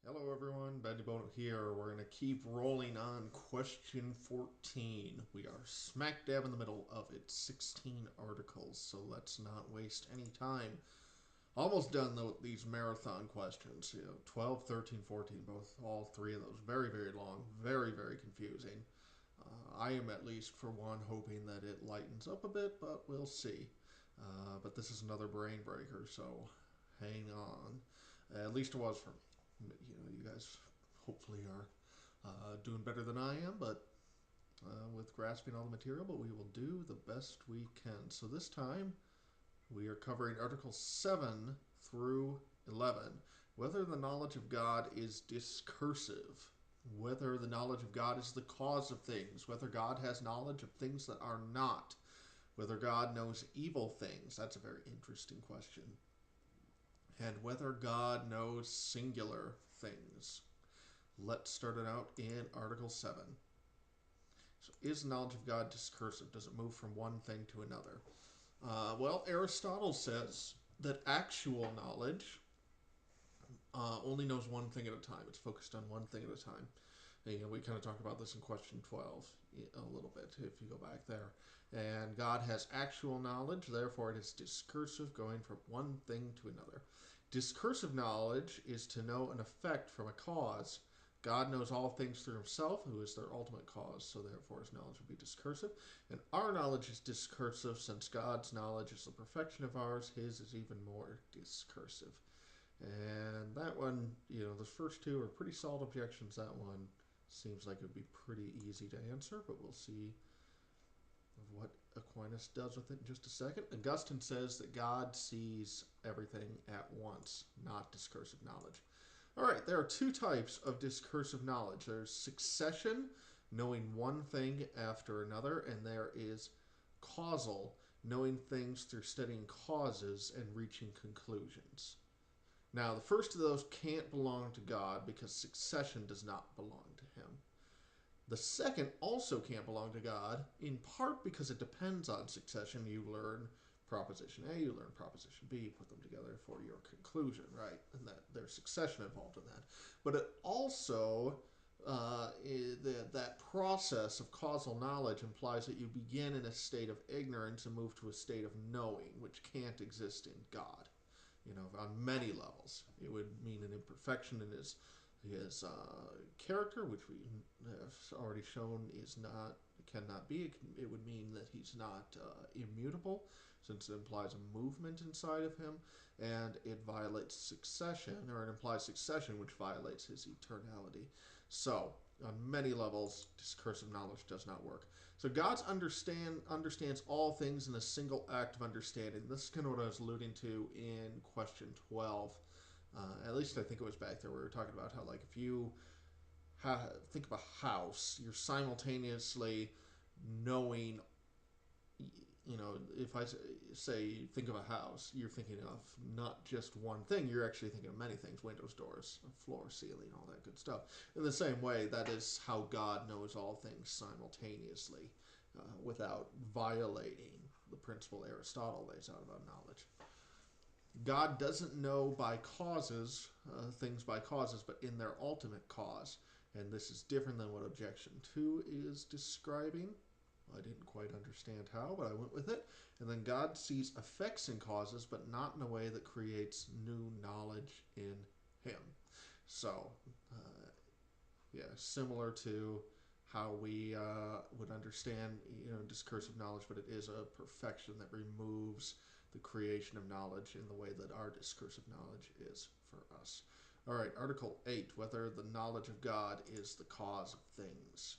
Hello everyone, Bono here. We're going to keep rolling on question 14. We are smack dab in the middle of its 16 articles, so let's not waste any time. Almost done though with these marathon questions. 12, 13, 14, all three of those. Very, very long, very, very confusing. I am at least, for one, hoping that it lightens up a bit, but we'll see. But this is another brain breaker, so hang on. At least it was for me. You guys hopefully are doing better than I am, but with grasping all the material, but we will do the best we can. So this time we are covering Articles 7 through 11. Whether the knowledge of God is discursive, whether the knowledge of God is the cause of things, whether God has knowledge of things that are not, whether God knows evil things. That's a very interesting question. And whether God knows singular things. Let's start it out in Article 7. So, is knowledge of God discursive? Does it move from one thing to another? Well, Aristotle says that actual knowledge only knows one thing at a time. It's focused on one thing at a time. And we kind of talked about this in question 12 a little bit, if you go back there. And God has actual knowledge, therefore it is discursive, going from one thing to another. Discursive knowledge is to know an effect from a cause. God knows all things through himself, who is their ultimate cause, so therefore his knowledge will be discursive. And our knowledge is discursive, since God's knowledge is the perfection of ours, his is even more discursive. And that one, the first two are pretty solid objections. That one seems like it would be pretty easy to answer, but we'll see what Aquinas does with it in just a second. Augustine says that God sees everything at once, not discursive knowledge. All right, there are two types of discursive knowledge. There's succession, knowing one thing after another, and there is causal, knowing things through studying causes and reaching conclusions. Now, the first of those can't belong to God because succession does not belong to him. The second also can't belong to God, in part because it depends on succession. You learn proposition A, you learn proposition B, you put them together for your conclusion, right? And that there's succession involved in that. But it also, that process of causal knowledge implies that you begin in a state of ignorance and move to a state of knowing, which can't exist in God. On many levels. It would mean an imperfection in his character, which we have already shown cannot be. It would mean that he's not immutable, since it implies a movement inside of him, and it violates succession, or it implies succession, which violates his eternality. So, on many levels, discursive knowledge does not work. So God understands all things in a single act of understanding. This is kind of what I was alluding to in question 12. At least I think it was back there where we were talking about how, like, if you think of a house, you're simultaneously knowing, if I say think of a house, you're thinking of not just one thing, you're actually thinking of many things: windows, doors, floor, ceiling, all that good stuff. In the same way, that is how God knows all things simultaneously, without violating the principle Aristotle lays out about knowledge. God doesn't know by causes, things by causes, but in their ultimate cause. And this is different than what objection 2 is describing. I didn't quite understand how, but I went with it. And then God sees effects in causes, but not in a way that creates new knowledge in him. So, similar to how we would understand, discursive knowledge, but it is a perfection that removes the creation of knowledge in the way that our discursive knowledge is for us. All right, Article 8, whether the knowledge of God is the cause of things.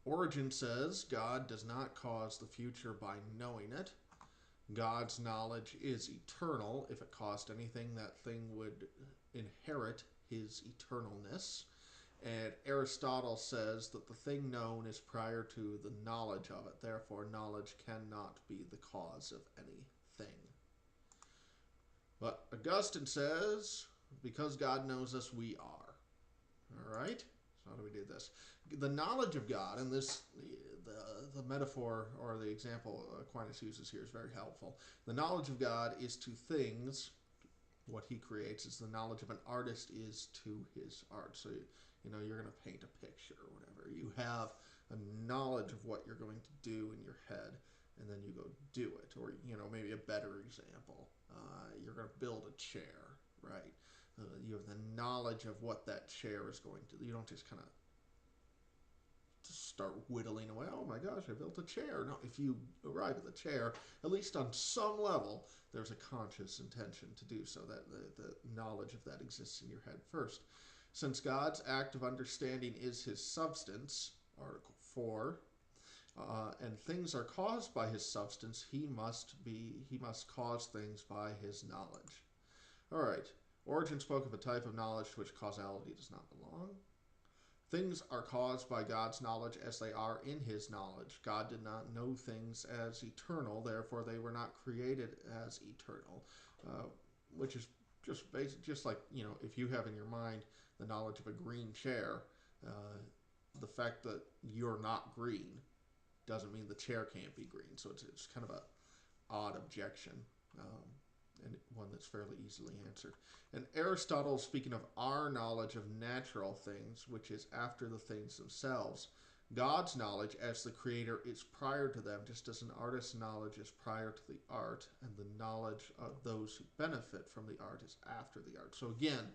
Origen says God does not cause the future by knowing it. God's knowledge is eternal. If it caused anything, that thing would inherit his eternalness. And Aristotle says that the thing known is prior to the knowledge of it. Therefore, knowledge cannot be the cause of anything. But Augustine says, because God knows us, we are. All right? So how do we do this? The knowledge of God, and the metaphor or the example Aquinas uses here is very helpful. The knowledge of God is to things what he creates is the knowledge of an artist is to his art. So, you're going to paint a picture or whatever. You have a knowledge of what you're going to do in your head, and then you go do it. Or, maybe a better example, you're going to build a chair, right? You have the knowledge of what that chair is going to. You don't just kind of start whittling away. Oh my gosh, I built a chair. No, if you arrive at the chair, at least on some level, there's a conscious intention to do so. That the knowledge of that exists in your head first. Since God's act of understanding is his substance, Article 4, and things are caused by his substance, he must cause things by his knowledge. All right. Origen spoke of a type of knowledge to which causality does not belong. Things are caused by God's knowledge as they are in his knowledge. God did not know things as eternal, therefore they were not created as eternal, which is just like, if you have in your mind the knowledge of a green chair, the fact that you're not green doesn't mean the chair can't be green. So it's kind of a odd objection, and one that's fairly easily answered. And Aristotle, speaking of our knowledge of natural things, which is after the things themselves, God's knowledge as the creator is prior to them, just as an artist's knowledge is prior to the art, and the knowledge of those who benefit from the art is after the art. So again,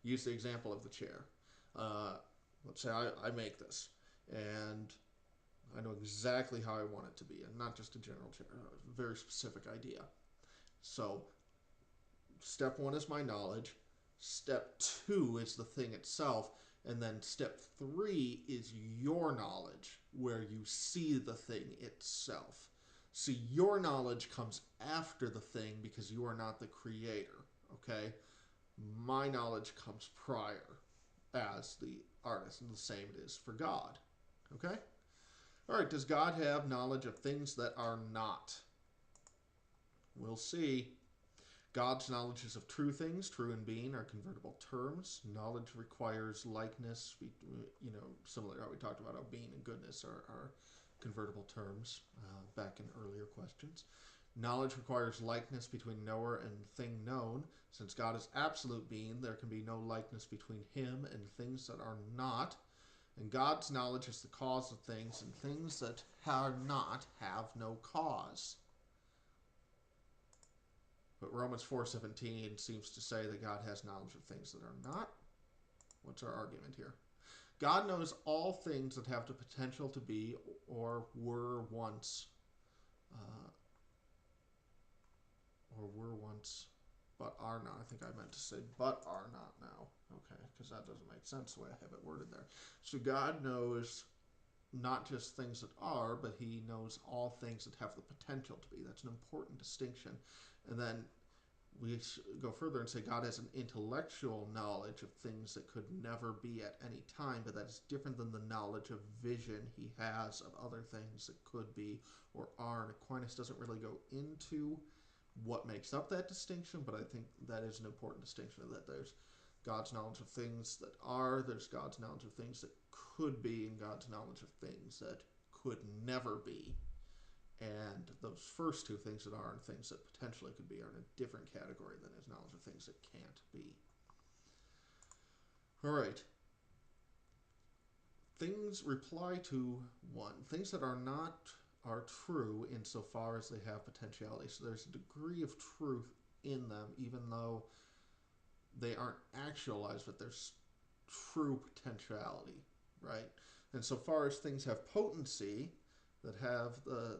use the example of the chair. Let's say I make this, and I know exactly how I want it to be, and not just a general chair, a very specific idea. So step 1 is my knowledge. Step 2 is the thing itself. And then step 3 is your knowledge, where you see the thing itself. So your knowledge comes after the thing because you are not the creator, okay? My knowledge comes prior as the artist, and the same it is for God, okay? All right, does God have knowledge of things that are not? We'll see. God's knowledges of true things, true and being, are convertible terms. Knowledge requires likeness. Similar to how we talked about how being and goodness are convertible terms back in earlier questions. Knowledge requires likeness between knower and thing known. Since God is absolute being, there can be no likeness between him and things that are not. And God's knowledge is the cause of things, and things that are not have no cause. But Romans 4:17 seems to say that God has knowledge of things that are not. What's our argument here? God knows all things that have the potential to be or were once, but are not. I think I meant to say but are not now. Okay, because that doesn't make sense the way I have it worded there. So God knows not just things that are, but he knows all things that have the potential to be. That's an important distinction. And then we go further and say God has an intellectual knowledge of things that could never be at any time, but that is different than the knowledge of vision he has of other things that could be or are. And Aquinas doesn't really go into what makes up that distinction, but I think that is an important distinction, that there's God's knowledge of things that are, there's God's knowledge of things that could be, and God's knowledge of things that could never be. And those first two, things that are and things that potentially could be, are in a different category than his knowledge of things that can't be. All right. Things reply to 1. Things that are not are true insofar as they have potentiality. So there's a degree of truth in them, even though they aren't actualized, but there's true potentiality, right? And so far as things have potency, that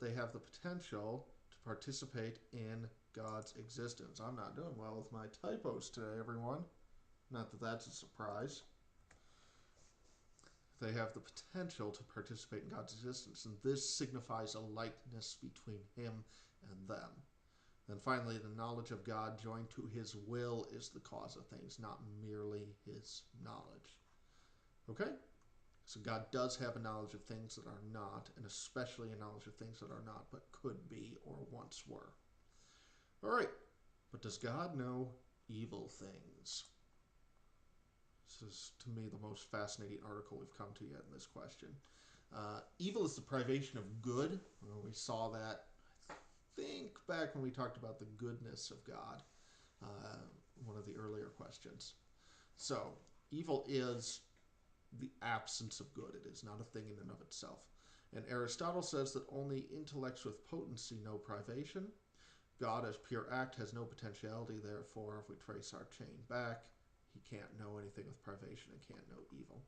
they have the potential to participate in God's existence. I'm not doing well with my typos today, everyone. Not that that's a surprise. They have the potential to participate in God's existence, and this signifies a likeness between him and them. Then finally, the knowledge of God joined to his will is the cause of things, not merely his knowledge. Okay? So God does have a knowledge of things that are not, and especially a knowledge of things that are not, but could be or once were. All right, but does God know evil things? This is, to me, the most fascinating article we've come to yet in this question. Evil is the privation of good. Well, we saw that, I think, back when we talked about the goodness of God. one of the earlier questions. So, evil is the absence of good. It is not a thing in and of itself. And Aristotle says that only intellects with potency know privation. God, as pure act, has no potentiality. Therefore, if we trace our chain back, he can't know anything with privation and can't know evil.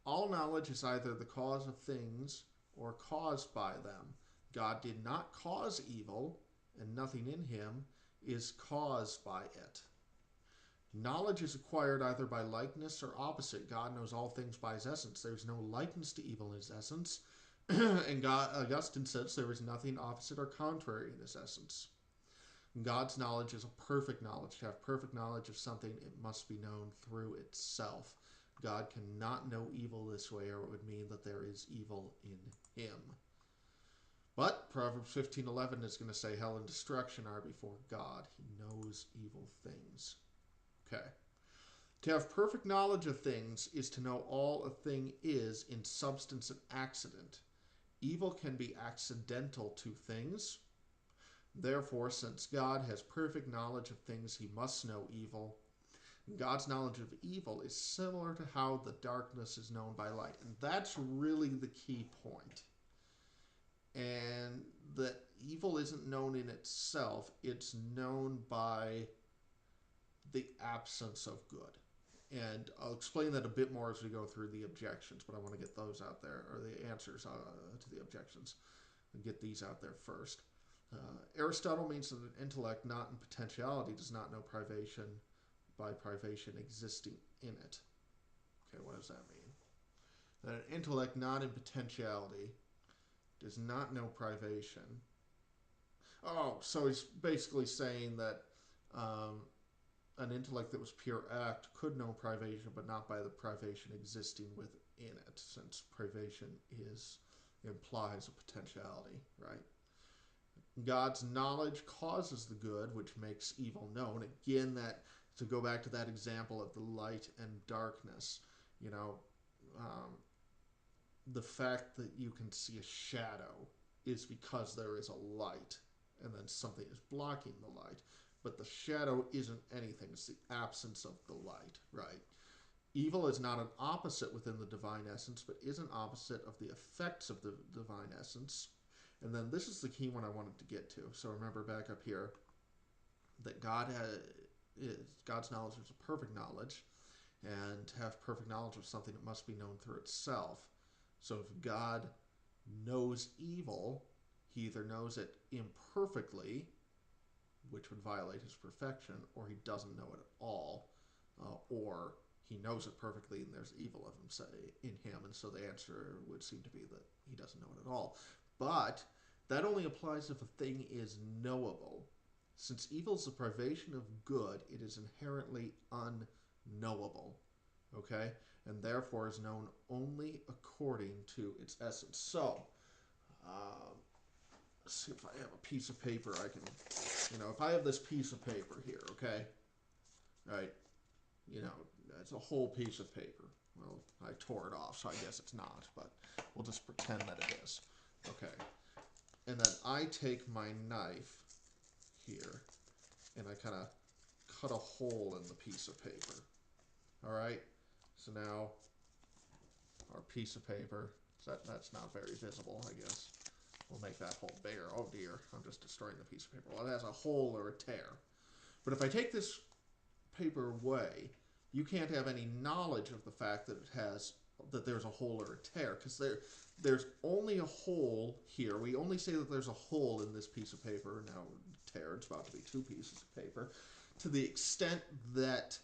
All knowledge is either the cause of things or caused by them. God did not cause evil, and nothing in him is caused by it. Knowledge is acquired either by likeness or opposite. God knows all things by his essence. There is no likeness to evil in his essence. And Augustine says there is nothing opposite or contrary in his essence. God's knowledge is a perfect knowledge. To have perfect knowledge of something, it must be known through itself. God cannot know evil this way, or it would mean that there is evil in him. But Proverbs 15:11 is going to say hell and destruction are before God. He knows evil things. Okay. To have perfect knowledge of things is to know all a thing is in substance and accident. Evil can be accidental to things. Therefore, since God has perfect knowledge of things, he must know evil. God's knowledge of evil is similar to how the darkness is known by light. And that's really the key point. And that evil isn't known in itself, it's known by the absence of good. And I'll explain that a bit more as we go through the objections, but I want to get those out there, or the answers to the objections, and get these out there first. Aristotle means that an intellect not in potentiality does not know privation by privation existing in it. Okay, what does that mean? That an intellect not in potentiality does not know privation. Oh, so he's basically saying that an intellect that was pure act could know privation, but not by the privation existing within it, since privation implies a potentiality, right? God's knowledge causes the good, which makes evil known. Again, that to go back to that example of the light and darkness, you know, the fact that you can see a shadow is because there is a light, and then something is blocking the light. But the shadow isn't anything. It's the absence of the light, right? Evil is not an opposite within the divine essence, but is an opposite of the effects of the divine essence. And then this is the key one I wanted to get to. So remember back up here that God's knowledge is a perfect knowledge, and to have perfect knowledge of something, it must be known through itself. So if God knows evil, he either knows it imperfectly, which would violate his perfection, or he doesn't know it at all, or he knows it perfectly and there's evil of him in him, and so the answer would seem to be that he doesn't know it at all. But that only applies if a thing is knowable. Since evil is the privation of good, it is inherently unknowable, okay, and therefore is known only according to its essence. So, let's see if I have a piece of paper I can, if I have this piece of paper here, okay, right, it's a whole piece of paper. Well, I tore it off, so I guess it's not, but we'll just pretend that it is. Okay, and then I take my knife here, and I kind of cut a hole in the piece of paper. All right, so now our piece of paper, that's not very visible, I guess. We'll make that hole bigger. Oh dear, I'm just destroying the piece of paper. Well, it has a hole or a tear. But if I take this paper away, you can't have any knowledge of the fact that there's a hole or a tear, because there's only a hole here. We only say that there's a hole in this piece of paper. Now, tear, it's about to be two pieces of paper, to the extent that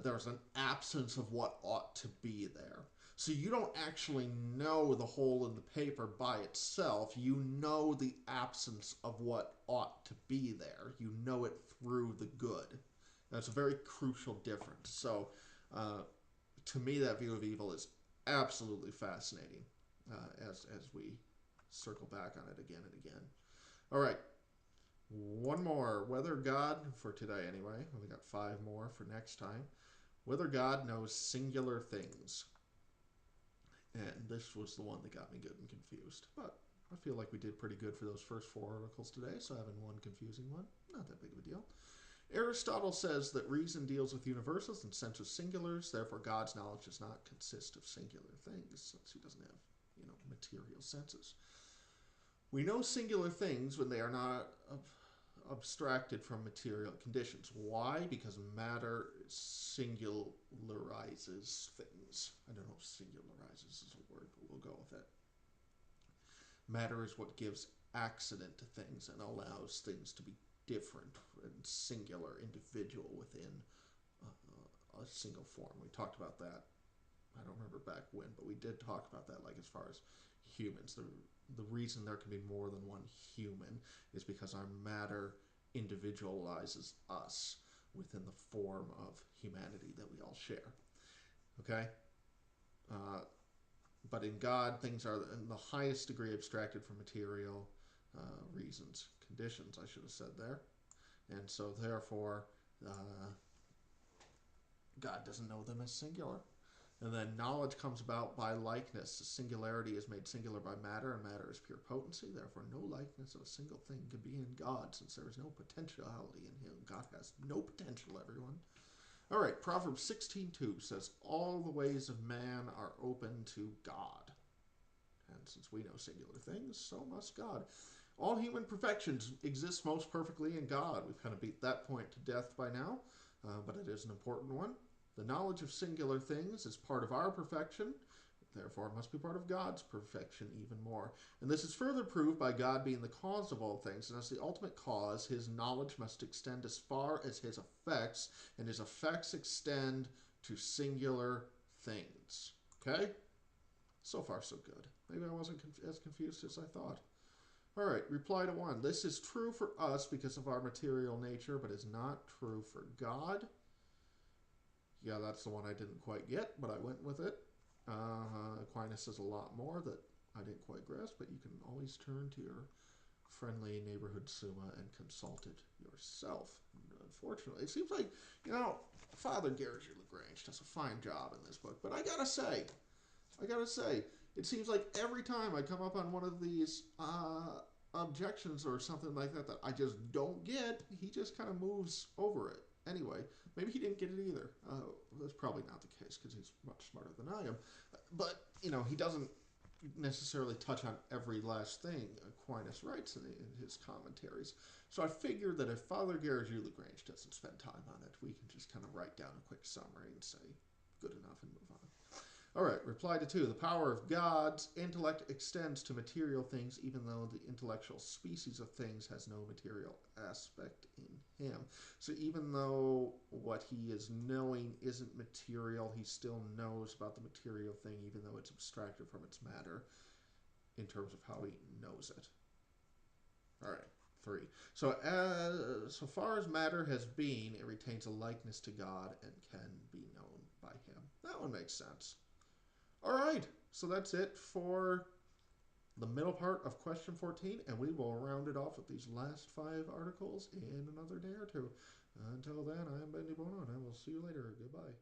there's an absence of what ought to be there. So you don't actually know the hole in the paper by itself. You know the absence of what ought to be there. You know it through the good. That's a very crucial difference. So to me, that view of evil is absolutely fascinating as we circle back on it again and again. All right. One more. Whether God, for today anyway, we got 5 more for next time. Whether God knows singular things. And this was the one that got me good and confused. But I feel like we did pretty good for those first 4 articles today, so having one confusing one, not that big of a deal. Aristotle says that reason deals with universals and sense of singulars, therefore God's knowledge does not consist of singular things, since he doesn't have, material senses. We know singular things when they are not abstracted from material conditions. Why? Because matter singularizes things. I don't know if singularizes is a word, but we'll go with it. Matter is what gives accident to things and allows things to be different and singular, individual within a single form. We talked about that. I don't remember back when, but we did talk about that, like as far as humans. The reason there can be more than one human is because our matter individualizes us within the form of humanity that we all share. Okay? But in God, things are in the highest degree abstracted from material reasons, conditions, I should have said there. And so, therefore, God doesn't know them as singular. And then knowledge comes about by likeness. The singularity is made singular by matter, and matter is pure potency. Therefore, no likeness of a single thing can be in God, since there is no potentiality in him. God has no potential, everyone. All right, Proverbs 16:2 says, all the ways of man are open to God. And since we know singular things, so must God. All human perfections exist most perfectly in God. We've kind of beat that point to death by now, but it is an important one. The knowledge of singular things is part of our perfection, therefore it must be part of God's perfection even more. And this is further proved by God being the cause of all things, and as the ultimate cause, his knowledge must extend as far as his effects, and his effects extend to singular things. Okay? So far, so good. Maybe I wasn't as confused as I thought. All right, reply to 1. This is true for us because of our material nature, but is not true for God. Yeah, that's the one I didn't quite get, but I went with it. Aquinas says a lot more that I didn't quite grasp, but you can always turn to your friendly neighborhood Summa and consult it yourself. Unfortunately, it seems like, Father Garrigou-Lagrange does a fine job in this book, but I gotta say, it seems like every time I come up on one of these objections or something like that I just don't get, he just kind of moves over it. Anyway, maybe he didn't get it either. That's probably not the case because he's much smarter than I am. But, he doesn't necessarily touch on every last thing Aquinas writes in his commentaries. So I figured that if Father Garrigou-Lagrange doesn't spend time on it, we can just kind of write down a quick summary and say, good enough, and move on. All right, reply to 2. The power of God's intellect extends to material things, even though the intellectual species of things has no material aspect in him. So even though what he is knowing isn't material, he still knows about the material thing, even though it's abstracted from its matter in terms of how he knows it. All right, 3. So far as matter has been, it retains a likeness to God and can be known by him. That one makes sense. All right, so that's it for the middle part of question 14, and we will round it off with these last 5 articles in another day or two. Until then, I am Bendy Bono, and I will see you later. Goodbye.